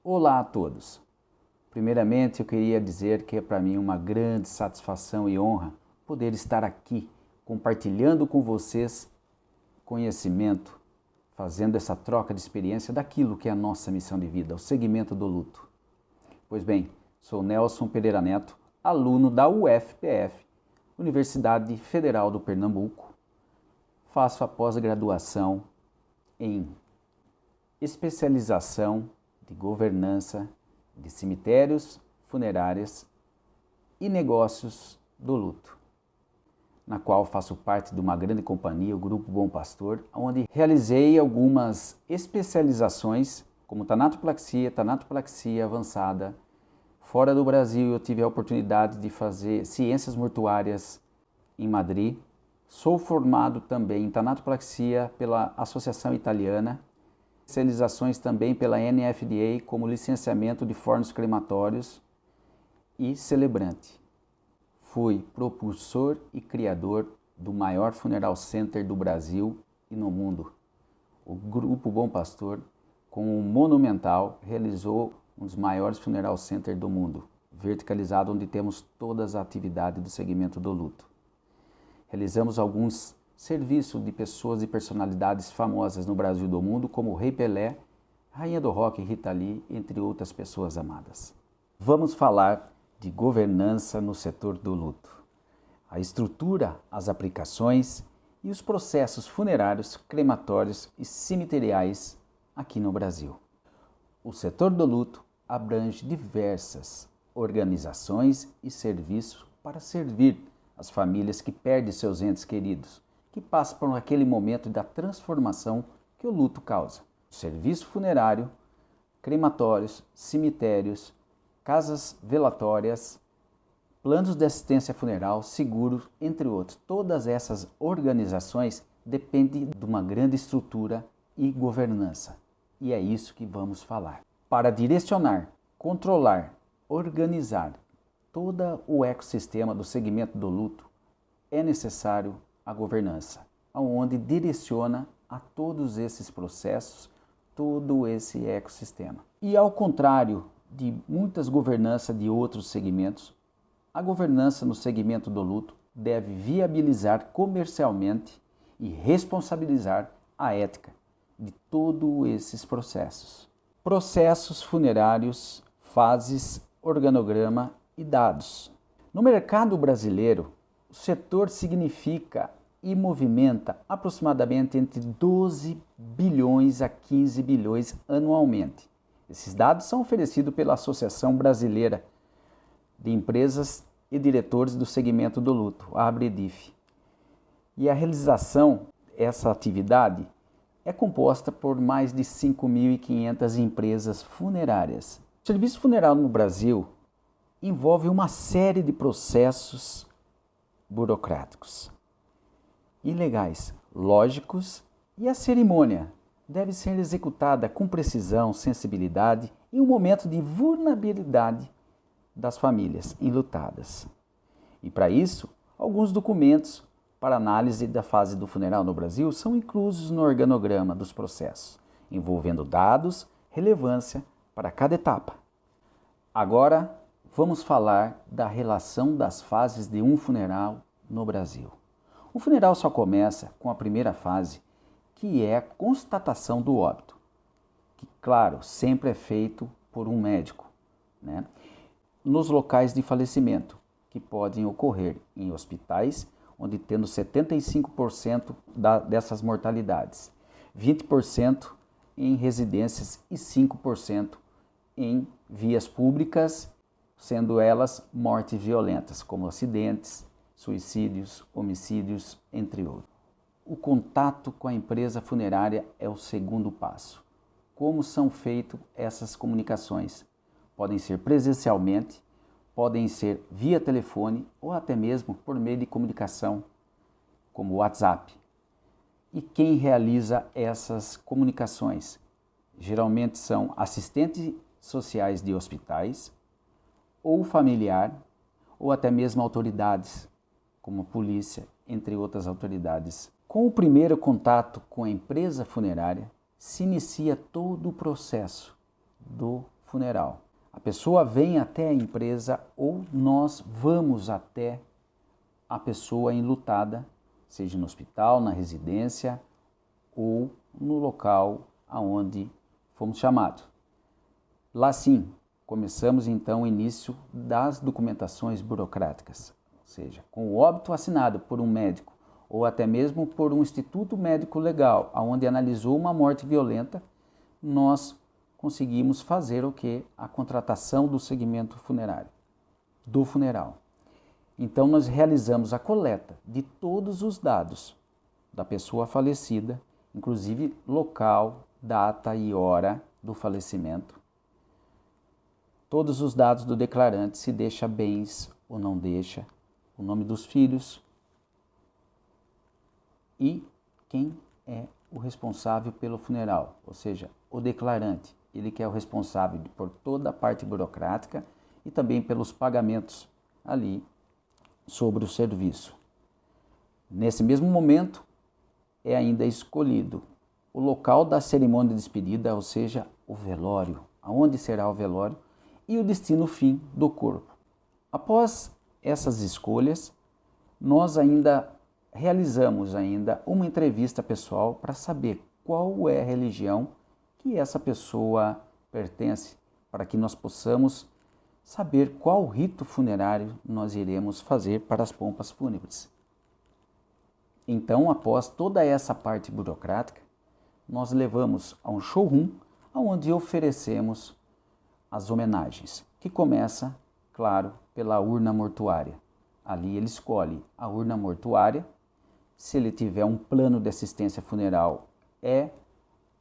Olá a todos! Primeiramente, eu queria dizer que é para mim uma grande satisfação e honra poder estar aqui compartilhando com vocês conhecimento, fazendo essa troca de experiência daquilo que é a nossa missão de vida, o segmento do luto. Pois bem, sou Nelson Pereira Neto, aluno da UFPF, Universidade Federal do Pernambuco. Faço a pós-graduação em especialização de governança de cemitérios, funerárias e negócios do luto, na qual faço parte de uma grande companhia, o Grupo Bom Pastor, onde realizei algumas especializações, como tanatopraxia avançada. Fora do Brasil, eu tive a oportunidade de fazer ciências mortuárias em Madrid. Sou formado também em tanatopraxia pela Associação Italiana, especializações também pela NFDA como licenciamento de fornos crematórios e celebrante. Fui propulsor e criador do maior funeral center do Brasil e no mundo. O Grupo Bom Pastor, com o Monumental, realizou um dos maiores funeral center do mundo, verticalizado, onde temos todas as atividades do segmento do luto. Realizamos alguns serviços de pessoas e personalidades famosas no Brasil e do mundo, como o Rei Pelé, Rainha do Rock, Rita Lee, entre outras pessoas amadas. Vamos falar de governança no setor do luto. A estrutura, as aplicações e os processos funerários, crematórios e cemiteriais aqui no Brasil. O setor do luto abrange diversas organizações e serviços para servir as famílias que perdem seus entes queridos, que passam por aquele momento da transformação que o luto causa. Serviço funerário, crematórios, cemitérios, casas velatórias, planos de assistência funeral, seguros, entre outros. Todas essas organizações dependem de uma grande estrutura e governança. E é isso que vamos falar. Para direcionar, controlar, organizar todo o ecossistema do segmento do luto, é necessário a governança, onde direciona a todos esses processos, todo esse ecossistema. E ao contrário de muitas governanças de outros segmentos, a governança no segmento do luto deve viabilizar comercialmente e responsabilizar a ética de todos esses processos. Processos funerários, fases, organograma e dados. No mercado brasileiro, o setor significa e movimenta aproximadamente entre 12 bilhões a 15 bilhões anualmente. Esses dados são oferecidos pela Associação Brasileira de Empresas e Diretores do Segmento do Luto, a ABREDIF. E a realização dessa atividade é composta por mais de 5.500 empresas funerárias. O serviço funerário no Brasil envolve uma série de processos burocráticos e legais, lógicos, e a cerimônia deve ser executada com precisão, sensibilidade e um momento de vulnerabilidade das famílias enlutadas. E para isso, alguns documentos para análise da fase do funeral no Brasil são inclusos no organograma dos processos, envolvendo dados, relevância para cada etapa. Agora, vamos falar da relação das fases de um funeral no Brasil. O funeral só começa com a primeira fase, que é a constatação do óbito, que, claro, sempre é feito por um médico, né? Nos locais de falecimento, que podem ocorrer em hospitais, onde tendo 75% dessas mortalidades, 20% em residências e 5% em vias públicas, sendo elas mortes violentas, como acidentes, suicídios, homicídios, entre outros. O contato com a empresa funerária é o segundo passo. Como são feitas essas comunicações? Podem ser presencialmente, podem ser via telefone ou até mesmo por meio de comunicação, como WhatsApp. E quem realiza essas comunicações? Geralmente são assistentes sociais de hospitais, ou familiar, ou até mesmo autoridades, como a polícia, entre outras autoridades. Com o primeiro contato com a empresa funerária, se inicia todo o processo do funeral. A pessoa vem até a empresa ou nós vamos até a pessoa enlutada, seja no hospital, na residência ou no local aonde fomos chamados. Lá sim, começamos então o início das documentações burocráticas, ou seja, com o óbito assinado por um médico ou até mesmo por um instituto médico legal, onde analisou uma morte violenta, nós conseguimos fazer o que? A contratação do segmento funerário, do funeral. Então nós realizamos a coleta de todos os dados da pessoa falecida, inclusive local, data e hora do falecimento. Todos os dados do declarante, se deixa bens ou não deixa, o nome dos filhos e quem é o responsável pelo funeral, ou seja, o declarante, ele que é o responsável por toda a parte burocrática e também pelos pagamentos ali sobre o serviço. Nesse mesmo momento, é ainda escolhido o local da cerimônia de despedida, ou seja, o velório, aonde será o velório, e o destino fim do corpo. Após essas escolhas, nós ainda realizamos uma entrevista pessoal para saber qual é a religião que essa pessoa pertence, para que nós possamos saber qual rito funerário nós iremos fazer para as pompas fúnebres. Então, após toda essa parte burocrática, nós levamos a um showroom onde oferecemos as homenagens, que começa, claro, pela urna mortuária. Ali ele escolhe a urna mortuária. Se ele tiver um plano de assistência funeral, é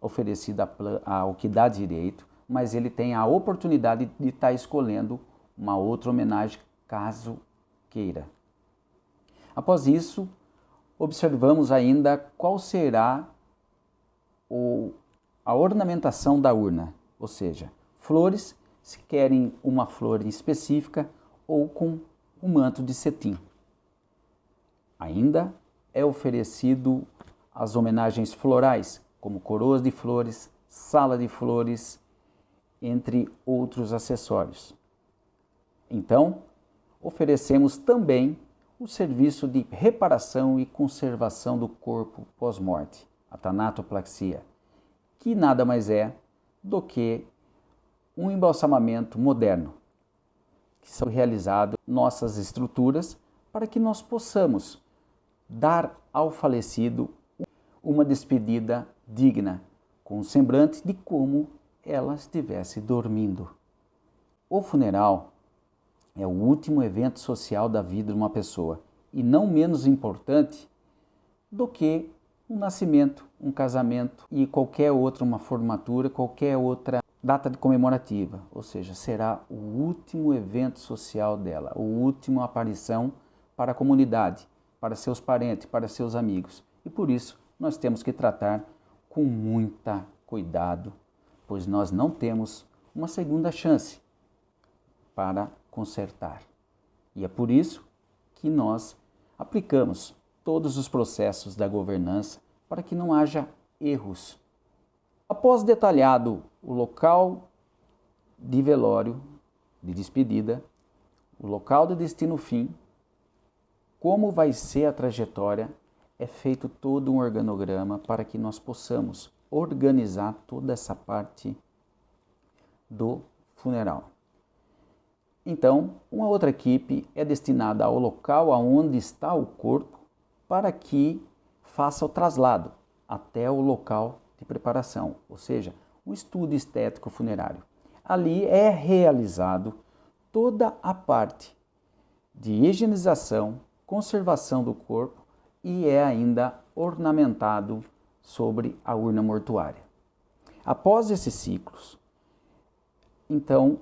oferecida ao que dá direito, mas ele tem a oportunidade de estar escolhendo uma outra homenagem, caso queira. Após isso, observamos ainda qual será a ornamentação da urna, ou seja, flores, se querem uma flor específica ou com um manto de cetim. Ainda é oferecido as homenagens florais, como coroas de flores, sala de flores, entre outros acessórios. Então, oferecemos também o serviço de reparação e conservação do corpo pós-morte, a tanatopraxia, que nada mais é do que um embalsamamento moderno, que são realizados nossas estruturas para que nós possamos dar ao falecido uma despedida digna, com um semblante de como ela estivesse dormindo. O funeral é o último evento social da vida de uma pessoa e não menos importante do que um nascimento, um casamento e qualquer outra, uma formatura, qualquer outra data comemorativa, ou seja, será o último evento social dela, a última aparição para a comunidade, para seus parentes, para seus amigos. E por isso nós temos que tratar com muita cuidado, pois nós não temos uma segunda chance para consertar. E é por isso que nós aplicamos todos os processos da governança para que não haja erros. Após detalhado o local de velório, de despedida, o local de destino fim, como vai ser a trajetória, é feito todo um organograma para que nós possamos organizar toda essa parte do funeral. Então, uma outra equipe é destinada ao local onde está o corpo para que faça o traslado até o local de preparação, ou seja, um estudo estético funerário. Ali é realizado toda a parte de higienização, conservação do corpo e é ainda ornamentado sobre a urna mortuária. Após esses ciclos, então,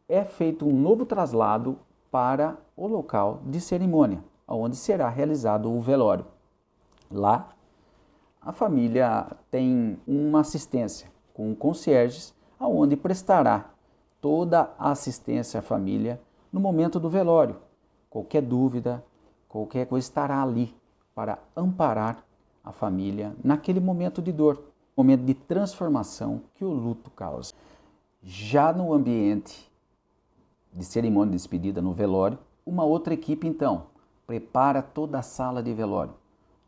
é feito um novo traslado para o local de cerimônia, onde será realizado o velório. Lá, a família tem uma assistência com concierges, onde prestará toda a assistência à família no momento do velório. Qualquer dúvida, qualquer coisa estará ali para amparar a família naquele momento de dor, momento de transformação que o luto causa. Já no ambiente de cerimônia de despedida, no velório, uma outra equipe então prepara toda a sala de velório,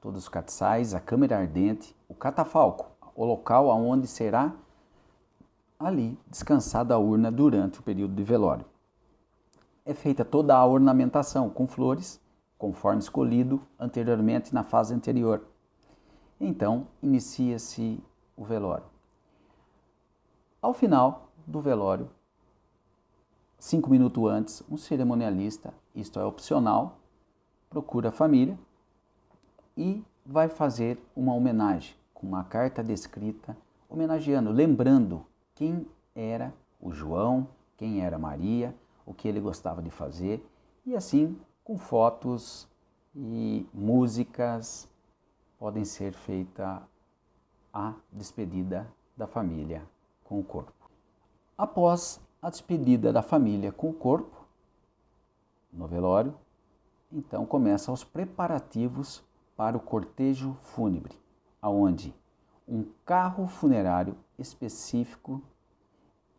todos os castiçais, a câmara ardente, o catafalco, o local onde será ali descansada a urna durante o período de velório. É feita toda a ornamentação com flores, conforme escolhido anteriormente na fase anterior. Então, inicia-se o velório. Ao final do velório, 5 minutos antes, um cerimonialista, isto é opcional, procura a família e vai fazer uma homenagem com uma carta descrita, homenageando, lembrando quem era o João, quem era Maria, o que ele gostava de fazer, e assim, com fotos e músicas, podem ser feita a despedida da família com o corpo. Após a despedida da família com o corpo, no velório, então começam os preparativos para o cortejo fúnebre, aonde um carro funerário específico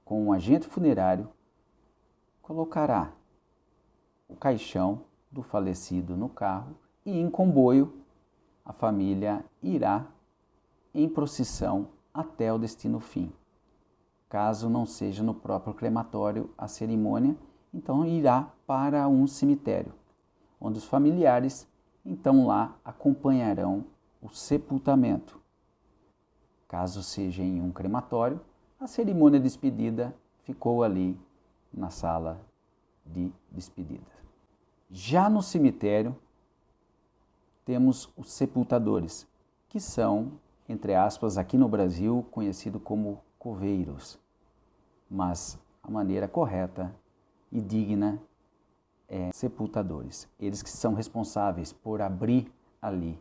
com um agente funerário colocará o caixão do falecido no carro e em comboio a família irá em procissão até o destino fim. Caso não seja no próprio crematório a cerimônia, então irá para um cemitério, onde os familiares então lá acompanharão o sepultamento. Caso seja em um crematório, a cerimônia de despedida ficou ali na sala de despedida. Já no cemitério, temos os sepultadores, que são, entre aspas, aqui no Brasil, conhecido como coveiros. Mas a maneira correta e digna é sepultadores. Eles que são responsáveis por abrir ali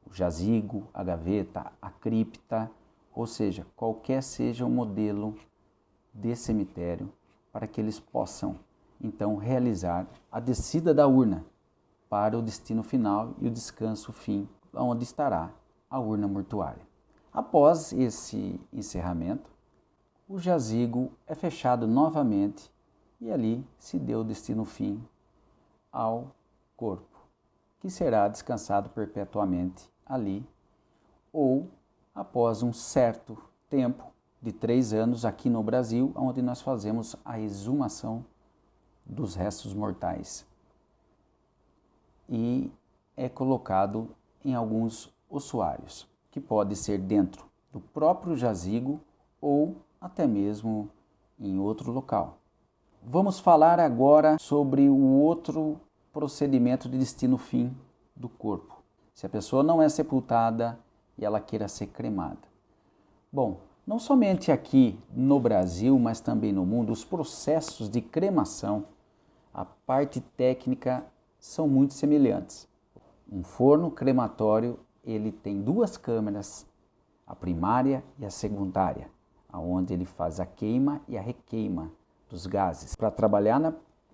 o jazigo, a gaveta, a cripta, ou seja, qualquer seja o modelo de cemitério, para que eles possam então realizar a descida da urna para o destino final e o descanso fim, onde estará a urna mortuária. Após esse encerramento, o jazigo é fechado novamente e ali se deu o destino fim ao corpo, que será descansado perpetuamente ali, ou após um certo tempo, de 3 anos aqui no Brasil, onde nós fazemos a exumação dos restos mortais. E é colocado em alguns ossuários, que pode ser dentro do próprio jazigo ou até mesmo em outro local. Vamos falar agora sobre o outro procedimento de destino fim do corpo. Se a pessoa não é sepultada e ela queira ser cremada. Bom, não somente aqui no Brasil, mas também no mundo, os processos de cremação, a parte técnica são muito semelhantes. Um forno crematório, ele tem 2 câmeras, a primária e a secundária, onde ele faz a queima e a requeima dos gases. Para trabalhar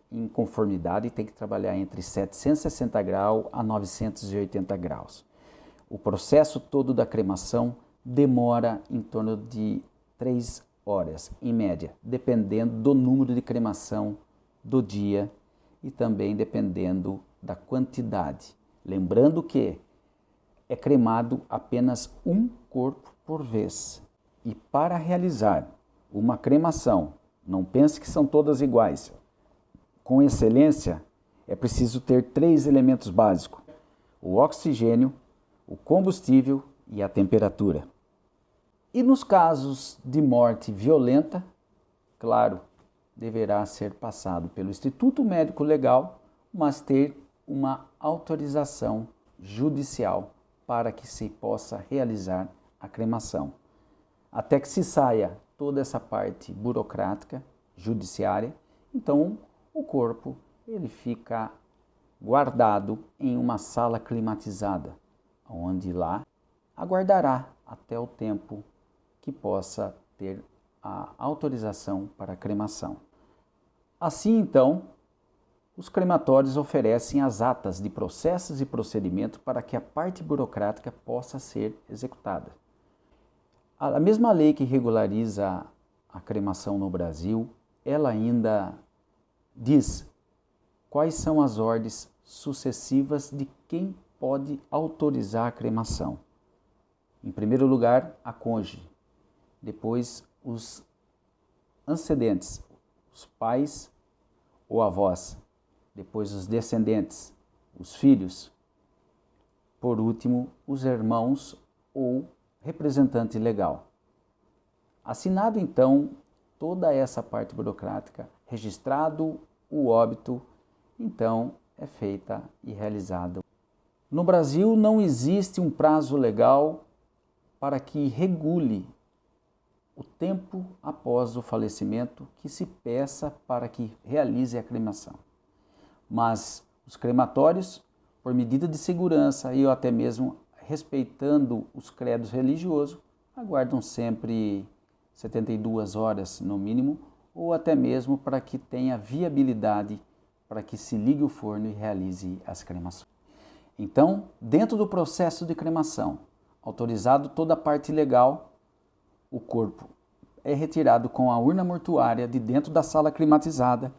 em conformidade, tem que trabalhar entre 760 graus a 980 graus. O processo todo da cremação demora em torno de 3 horas, em média, dependendo do número de cremação do dia e também dependendo da quantidade. Lembrando que é cremado apenas um corpo por vez. E para realizar uma cremação, não pense que são todas iguais. Com excelência, é preciso ter 3 elementos básicos: o oxigênio, o combustível e a temperatura. E nos casos de morte violenta, claro, deverá ser passado pelo Instituto Médico Legal, mas ter uma autorização judicial para que se possa realizar a cremação. Até que se saia toda essa parte burocrática, judiciária, então o corpo ele fica guardado em uma sala climatizada, onde lá aguardará até o tempo que possa ter a autorização para a cremação. Assim, então, os crematórios oferecem as atas de processos e procedimentos para que a parte burocrática possa ser executada. A mesma lei que regulariza a cremação no Brasil, ela ainda diz quais são as ordens sucessivas de quem pode autorizar a cremação. Em primeiro lugar, a cônjuge, depois os antecedentes, os pais ou avós, depois os descendentes, os filhos, por último, os irmãos ou representante legal. Assinado então toda essa parte burocrática, registrado o óbito, então é feita e realizada. No Brasil não existe um prazo legal para que regule o tempo após o falecimento que se peça para que realize a cremação. Mas os crematórios, por medida de segurança e até mesmo respeitando os credos religiosos, aguardam sempre 72 horas no mínimo, ou até mesmo para que tenha viabilidade para que se ligue o forno e realize as cremações. Então, dentro do processo de cremação, autorizado toda a parte legal, o corpo é retirado com a urna mortuária de dentro da sala climatizada,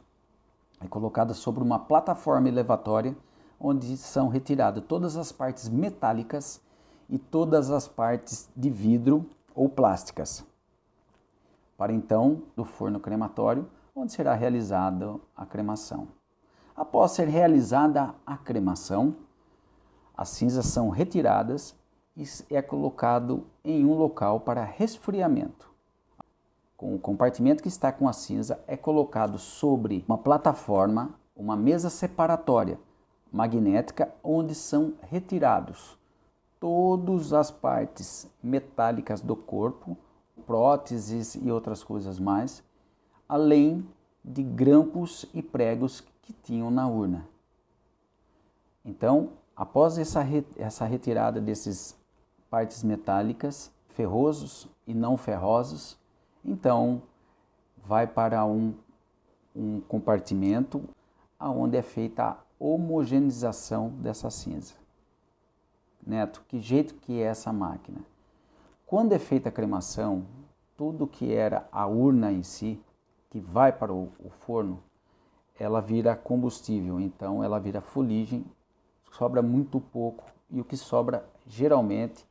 é colocada sobre uma plataforma elevatória, onde são retiradas todas as partes metálicas e todas as partes de vidro ou plásticas, para então do forno crematório, onde será realizada a cremação. Após ser realizada a cremação, as cinzas são retiradas e é colocado em um local para resfriamento. Com o compartimento que está com a cinza é colocado sobre uma plataforma, uma mesa separatória magnética, onde são retirados todas as partes metálicas do corpo, próteses e outras coisas mais, além de grampos e pregos que tinham na urna. Então, após essa retirada dessas partes metálicas, ferrosos e não ferrosos, então vai para um compartimento onde é feita a homogeneização dessa cinza. Neto, que jeito que é essa máquina? Quando é feita a cremação, tudo que era a urna em si, que vai para o forno, ela vira combustível, então ela vira fuligem, sobra muito pouco e o que sobra geralmente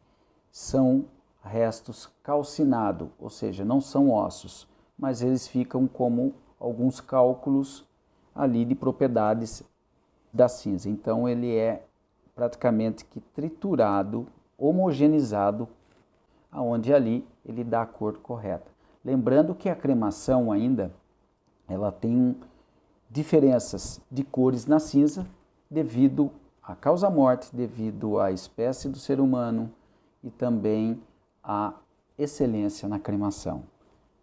são restos calcinados, ou seja, não são ossos, mas eles ficam como alguns cálculos ali de propriedades da cinza. Então ele é praticamente que triturado, homogeneizado, aonde ali ele dá a cor correta. Lembrando que a cremação ainda, ela tem diferenças de cores na cinza devido à causa-morte, devido à espécie do ser humano e também à excelência na cremação.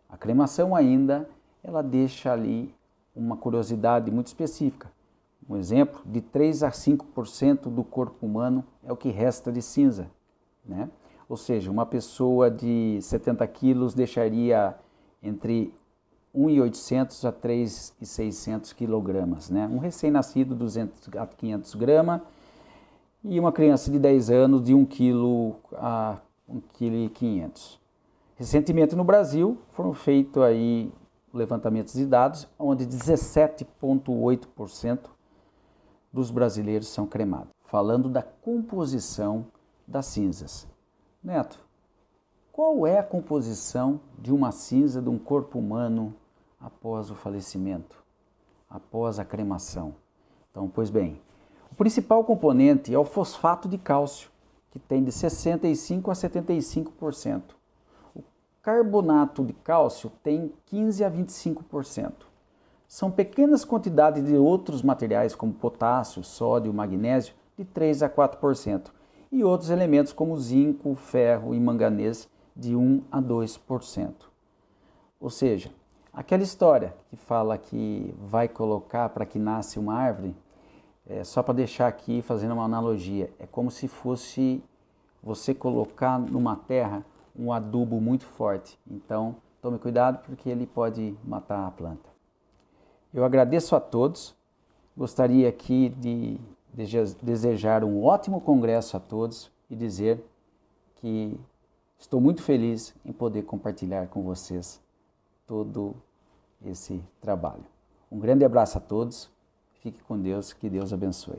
A cremação ainda, ela deixa ali uma curiosidade muito específica. Um exemplo, de 3 a 5% do corpo humano é o que resta de cinza, né? Ou seja, uma pessoa de 70 quilos deixaria entre 1.800 a 3.600 quilogramas, né? Um recém-nascido, 200 a 500 gramas, e uma criança de 10 anos, de 1 quilo a 1,5 kg. Recentemente no Brasil foram feitos aí levantamentos de dados, onde 17,8% dos brasileiros são cremados. Falando da composição das cinzas. Neto, qual é a composição de uma cinza de um corpo humano após o falecimento, após a cremação? Então, pois bem, o principal componente é o fosfato de cálcio, que tem de 65% a 75%. O carbonato de cálcio tem 15% a 25%. São pequenas quantidades de outros materiais como potássio, sódio, magnésio, de 3% a 4%. E outros elementos como zinco, ferro e manganês, de 1% a 2%. Ou seja, aquela história que fala que vai colocar para que nasce uma árvore, só para deixar aqui fazendo uma analogia, é como se fosse você colocar numa terra um adubo muito forte. Então, tome cuidado porque ele pode matar a planta. Eu agradeço a todos, gostaria aqui de desejar um ótimo congresso a todos e dizer que estou muito feliz em poder compartilhar com vocês todo esse trabalho. Um grande abraço a todos, fique com Deus, que Deus abençoe.